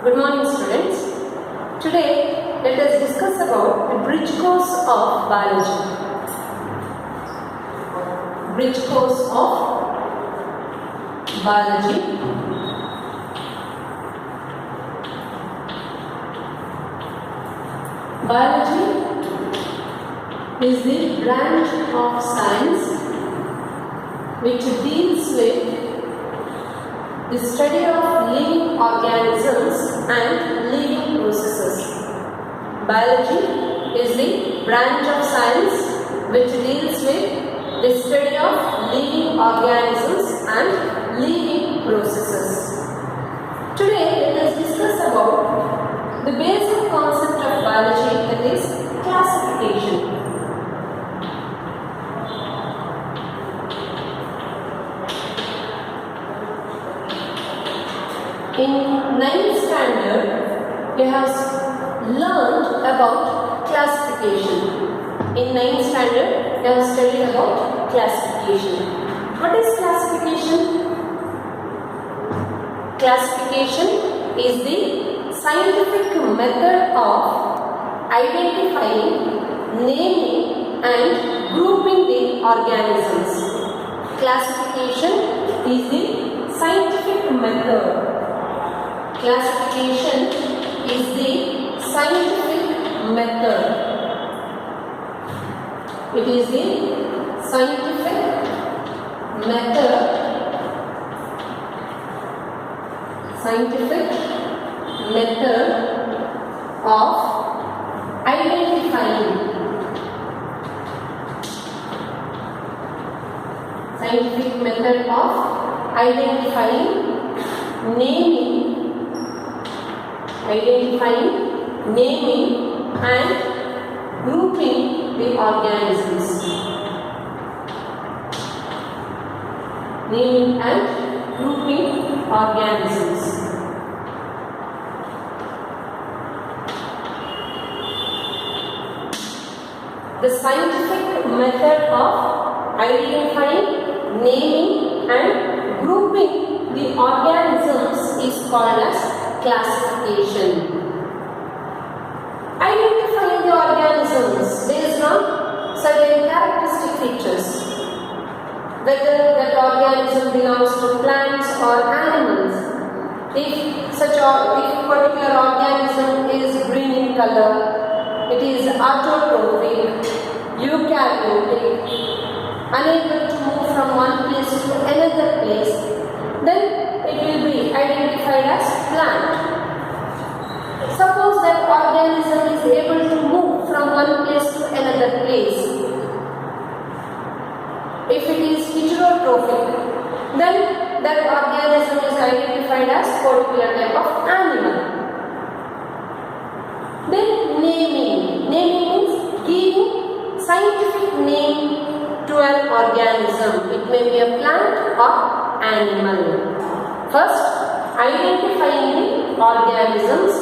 Good morning, students. Today, let us discuss about the bridge course of biology. Bridge course of biology. Biology is the branch of science which deals with the study of living organisms and living processes. Biology is the branch of science which deals with the study of living organisms and living processes. Today, let us discuss about the basic concept of biology, that is classification. In 9th standard, we have learned about classification. In 9th standard, we have studied about classification. What is classification? Classification is the scientific method of identifying, naming and grouping the organisms. Classification is the scientific method. Classification is the scientific method. It is the scientific method. Scientific method of identifying. Scientific method of identifying, naming, naming and grouping the organisms. Naming and grouping organisms. The scientific method of identifying, naming and grouping the organisms is called as classification. Identifying the organisms based on certain characteristic features, whether that organism belongs to plants or animals. If particular organism is green in color, it is autotrophic, eukaryotic, unable to move from one place to another place, then it will be identified as plant. Suppose that organism is able to move from one place to another place. If it is heterotrophic, then that organism is identified as particular type of animal. Then naming. Naming means giving scientific name to an organism. It may be a plant or animal. First, identifying the organisms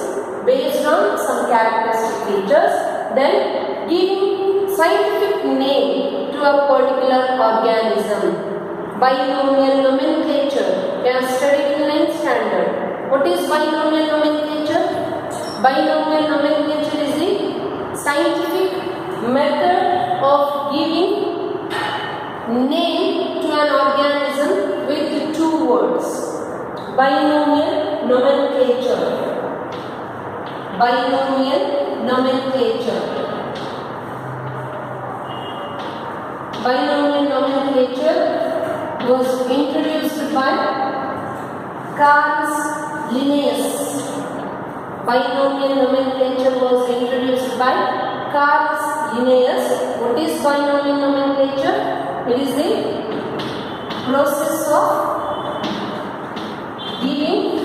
based on some characteristic features, then giving scientific name to a particular organism. Binomial nomenclature. We have studied in 9th standard. What is binomial nomenclature? Binomial nomenclature is the scientific method of giving name to an organism with two words. Binomial nomenclature. Binomial nomenclature. Binomial nomenclature was introduced by Carl Linnaeus. Binomial nomenclature was introduced by Carl Linnaeus. What is binomial nomenclature? It is the process of giving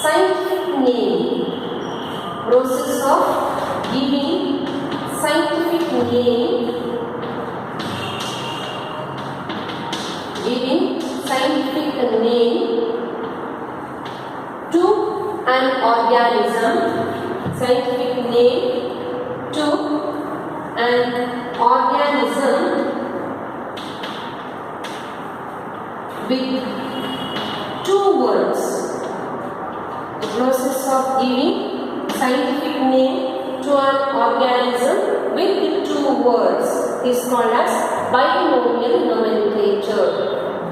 scientific name. Process of giving scientific name. Giving scientific name to an organism. Scientific name to an organism with two words. the process of giving scientific name to an organism with two words is called as binomial nomenclature.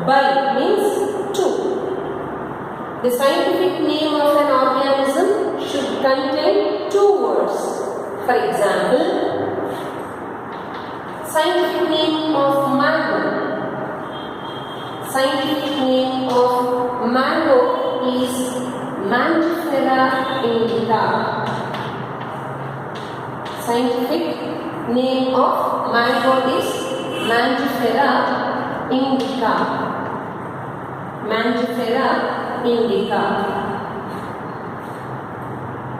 Bi means two. The scientific name of an organism should contain two words. For example, scientific name of mango. Scientific name of mango is Mangifera indica. Scientific name of mango is Mangifera indica. Mangifera indica.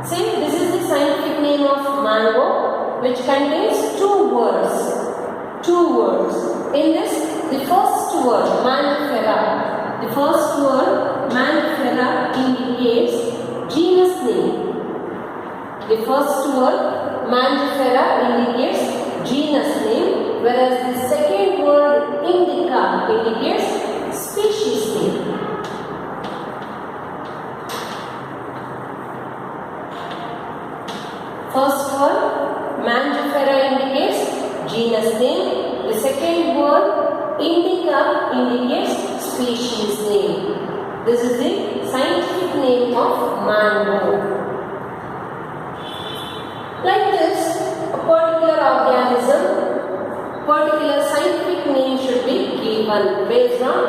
See, this is the scientific name of mango, which contains two words. Two words. In this, the first word, Mangifera. The first word, Mangifera, indicates genus name. The first word, Mangifera, indicates genus name, whereas the second word, indica, indicates species name. First word, Mangifera, indicates genus name. The second word, indica, indicates species name. This is the scientific name of mango. Like this, a particular organism, particular scientific name should be given based on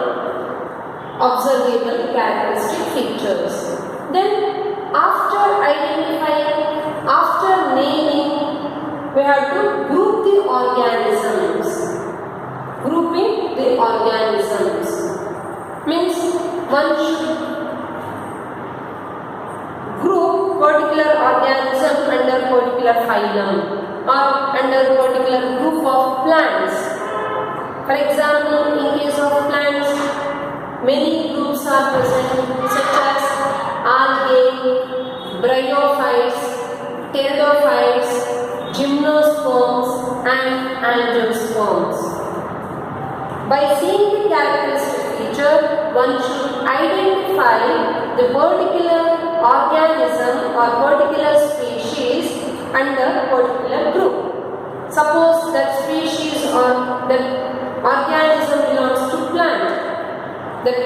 observable characteristic features. Then, after identifying, after naming, we have to group the organisms. Grouping the organisms means one should group particular organism under particular phylum or under particular group of plants. For example, in case of plants, many groups are present such as algae, bryophytes, pteridophytes, gymnosperms and angiosperms. By seeing the characteristic feature, one should identify the particular organism or particular species under particular group. Suppose that species or that organism belongs to plant. That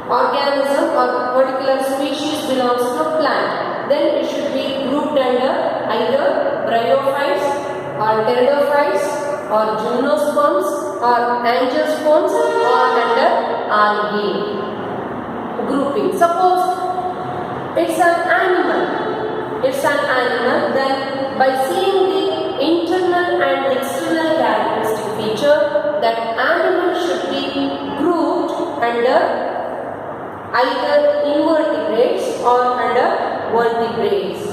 organism or particular species belongs to a plant. Then it should be grouped under either bryophytes or pteridophytes or gymnosperms or angiosperms or under algae grouping. Suppose it's an animal. Then by seeing the internal and external characteristic feature, that animal should be grouped under either invertebrates or under vertebrates.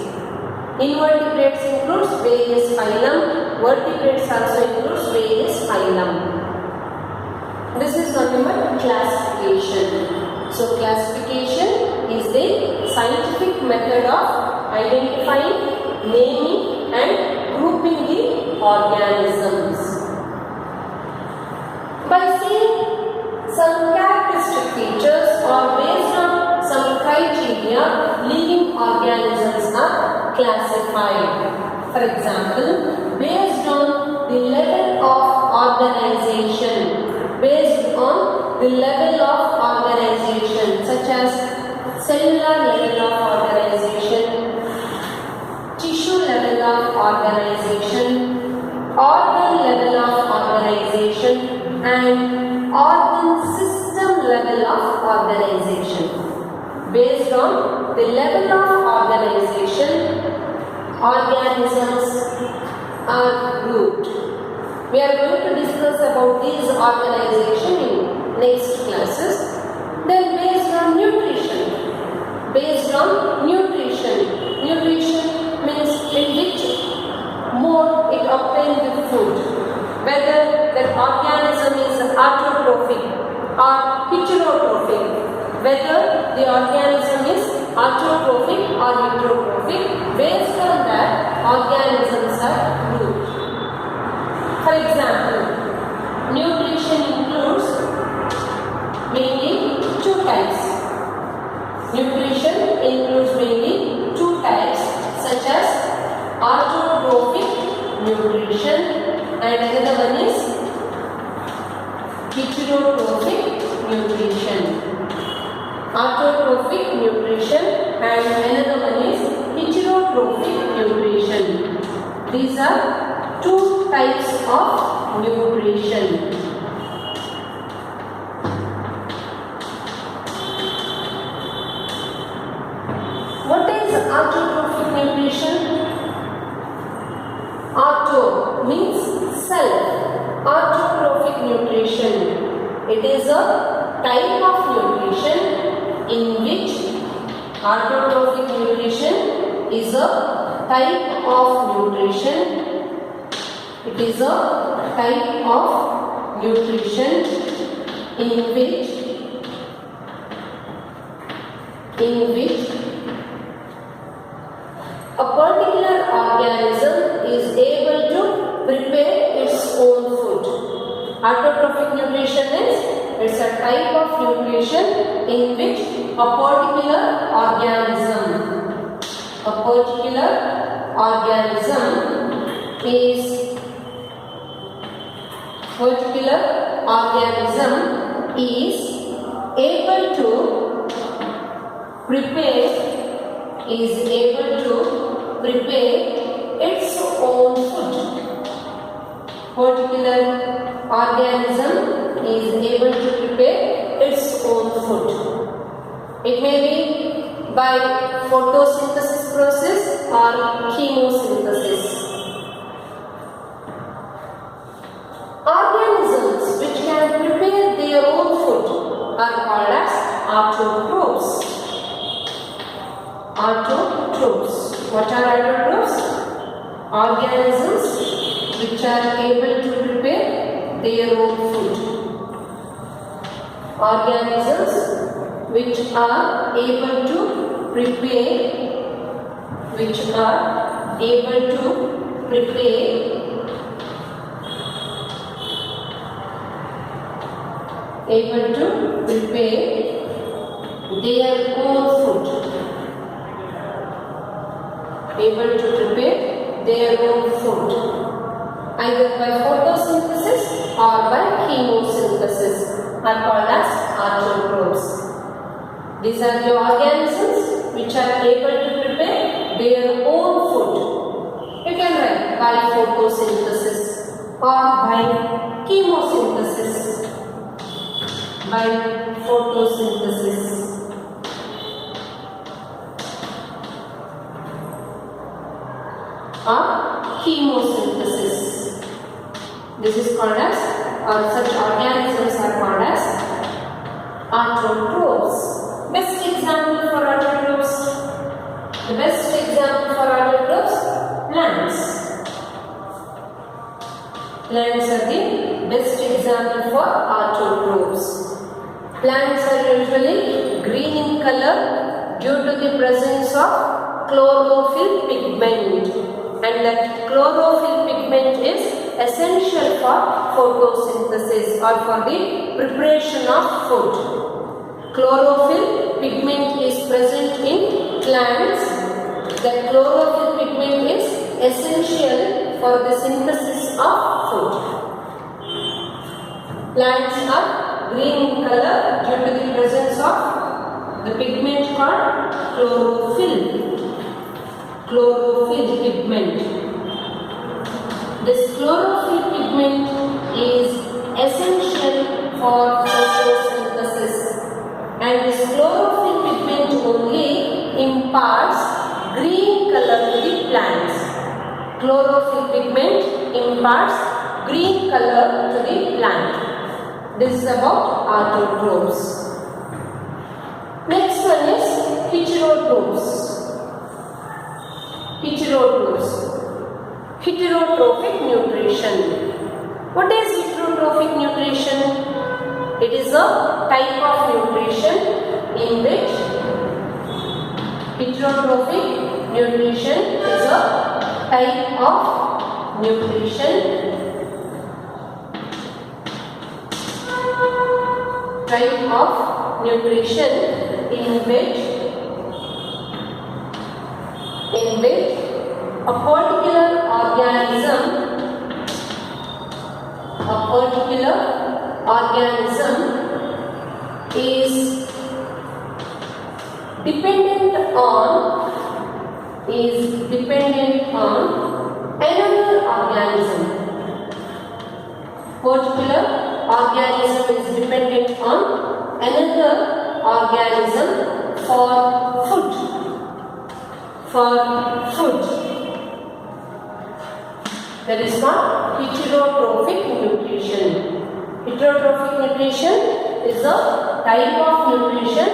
Invertebrates includes various phylum, vertebrates also includes various phylum. This is nothing but classification. So classification is the scientific method of identifying, naming and grouping the organisms. By seeing some characteristic features or based on some criteria, living organisms are classified. For example, based on the level of organization, such as cellular level of organization, tissue level of organization, organ level of organization and organ system level of organization. Based on the level of organization, organisms are grouped. We are going to discuss about these organization in next classes. Then based on nutrition. Nutrition means in which mode it obtains the food. Whether that organism is autotrophic or heterotrophic. Whether the organism is autotrophic or heterotrophic. Based on that, organisms are grouped. For example, nutrition includes mainly two types. Nutrition includes mainly nutrition, and another one is heterotrophic nutrition. Autotrophic nutrition and another one is heterotrophic nutrition. These are two types of nutrition. What is autotrophic nutrition? Auto means self. Autotrophic nutrition. It is a type of nutrition in which autotrophic nutrition is a type of nutrition. It is a type of nutrition in which a particular organism is able to prepare its own food. Autotrophic nutrition is a type of nutrition in which a particular organism is able to prepare its own food. Particular organism is able to prepare its own food. It may be by photosynthesis process or chemosynthesis. Organisms which can prepare their own food are called as autotrophs. Autotrophs. What are autotrophs? Organisms which are able to prepare their own food. Organisms which are able to prepare their own food. Either by photosynthesis or by chemosynthesis are called as autotrophs. These are the organisms which are able to prepare their own food. You can write by photosynthesis or by chemosynthesis. By photosynthesis or chemosynthesis. This is called as, or such organisms are called as autotrophs. Best example for autotrophs. The best example for autotrophs, plants. Plants are the best example for autotrophs. Plants are usually green in color due to the presence of chlorophyll pigment, and that chlorophyll pigment is essential for photosynthesis or for the preparation of food. Chlorophyll pigment is present in plants. That chlorophyll pigment is essential for the synthesis of food. Plants are green in color due to the presence of the pigment called chlorophyll pigment. This chlorophyll pigment is essential for photosynthesis, and this chlorophyll pigment only imparts green color to the plants. Chlorophyll pigment imparts green color to the plant. This is about autotrophs. Next one is heterotrophs. Heterotrophic nutrition. What is heterotrophic nutrition? It is a type of nutrition in which heterotrophic nutrition is a type of nutrition in which a particular organism particular organism is dependent on another organism. Particular organism is dependent on another organism for food. That is called heterotrophic nutrition. Heterotrophic nutrition is a type of nutrition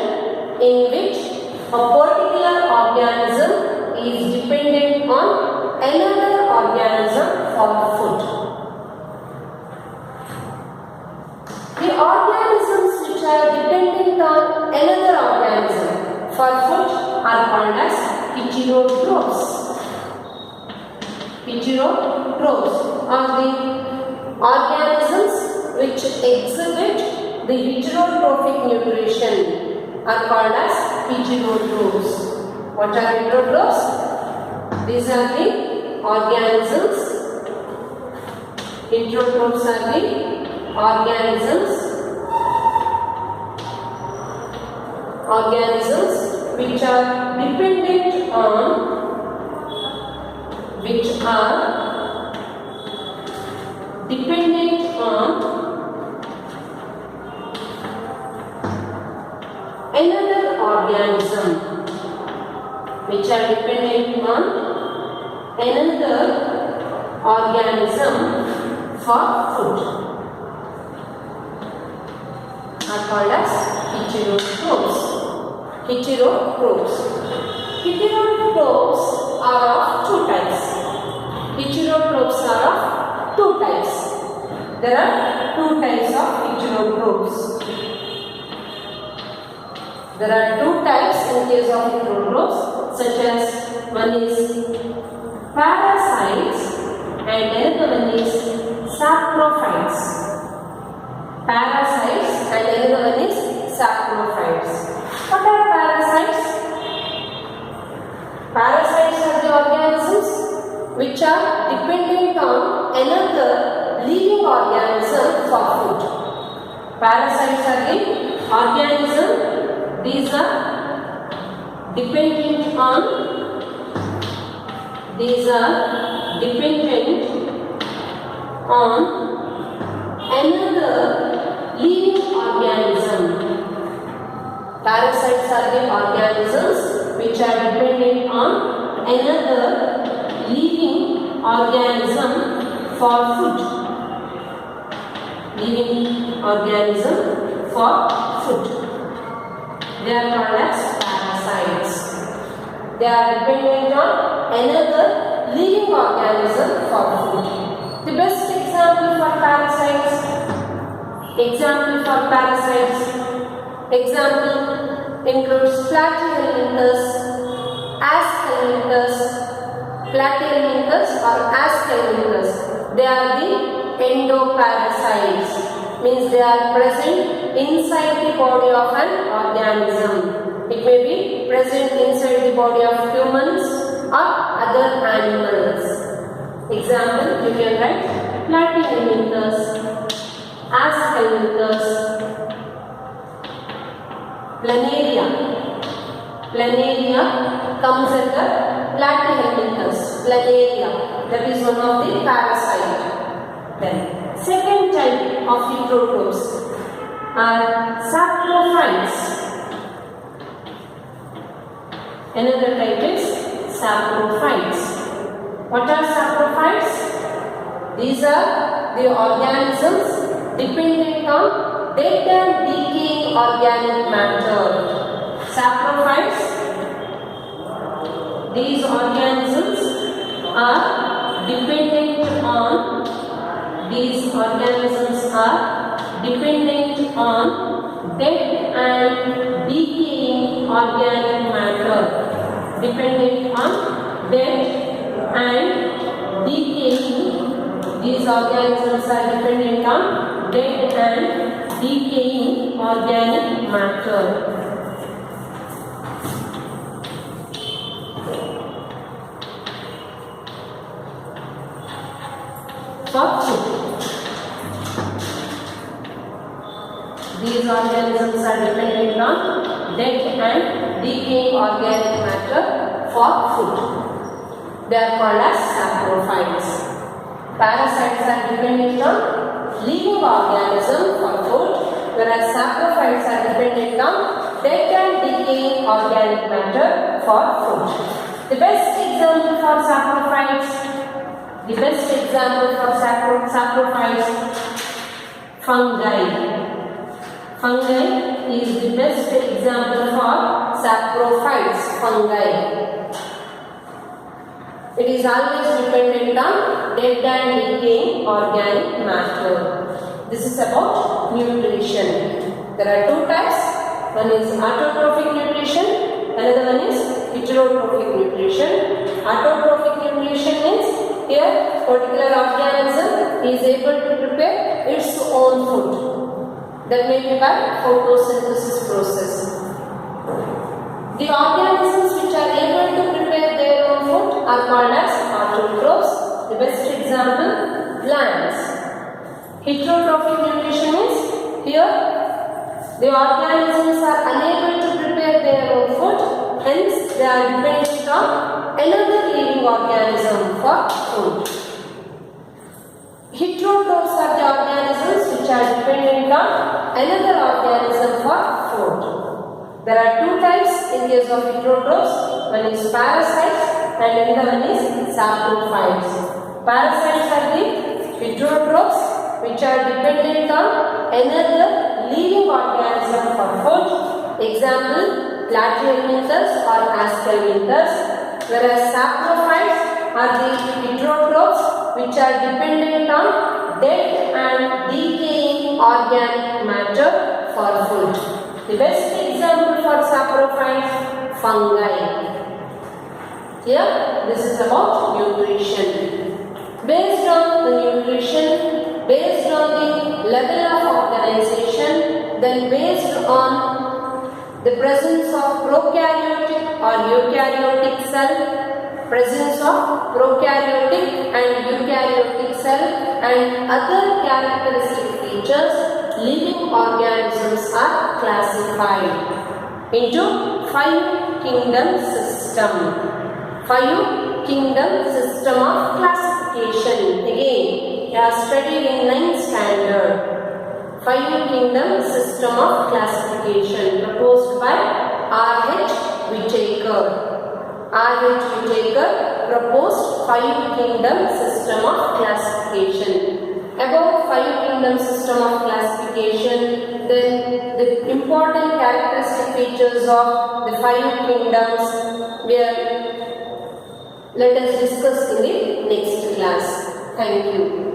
in which a particular organism is dependent on another organism for food. The organisms which are dependent on another organism for food are called as heterotrophs. Heterotrophs are the organisms which exhibit the heterotrophic nutrition are called as heterotrophs. What are heterotrophs? These are the organisms. Heterotrophs are the organisms which are dependent on another organism for food are called as heterotrophs. Heterotrophs are of two types. There are two types of heterotrophs. There are two types in case of heterotrophs, such as one is parasites and another one is saprophytes. Parasites and another one is saprophytes. What are parasites? Parasites are the organisms which are dependent on another living organism for food. Parasites are the organism. These are dependent on another living organism. Parasites are the organisms which are dependent on another living organism for food. They are called as parasites. They are dependent on another living organism for food. The best example for parasites includes Platyhelminthes, Ascalminthus. They are the endoparasites, means they are present inside the body of an organism. It may be present inside the body of humans or other animals. Example, you can write Platyhelminthes, Ascalminthus, Planaria comes under Platyhelminthes. That is one of the parasite. Then second type of heterotrophs are saprophytes. Another type is saprophytes. What are saprophytes? These are the organisms dependent on dead and decaying organic matter. Saprophytes, these organisms are dependent on dead and decaying organic matter. These organisms are dependent on dead and decaying organic matter. For food. these organisms are dependent on dead and decaying organic matter for food. They are called as saprophytes. Parasites are dependent on living organism for food, whereas saprophytes are dependent on dead and decaying organic matter for food. The best example for saprophytes, fungi. Fungi is the best example for saprophytes, fungi. It is always dependent on dead and decaying organic matter. This is about nutrition. There are two types. One is autotrophic nutrition, another one is heterotrophic nutrition. Autotrophic nutrition means here particular organism is able to prepare its own food. That may be by photosynthesis process. The organisms which are able to prepare their own food are called as autotrophs. The best example, plants. Heterotrophic nutrition is here the organisms are unable to prepare their own food, hence they are dependent on another living organism for food. Heterotrophs are the organisms which are dependent on another organism for food. There are two types in case of heterotrophs. One is parasites and another one is saprophytes. Parasites are the heterotrophs which are dependent on another living organism for food. Example, platyhelminthes or aspelminthes. Whereas saprophytes are the heterotrophs which are dependent on dead and decaying organic matter for food. The best example for saprophytes, fungi. Here, this is about nutrition. Based on the nutrition, based on the level of organization, then based on the presence of prokaryotic or eukaryotic cell, presence of prokaryotic and eukaryotic cell and other characteristic features, living organisms are classified into 5 kingdom system. 5 kingdom system of classification. Again, you have studied in 9th standard. 5 kingdom system of classification proposed by R.H. Whittaker. R.H. Whittaker proposed 5 kingdom system of classification. About 5 kingdom system of classification, then the important characteristic features of the 5 kingdoms let us discuss in the next class. Thank you.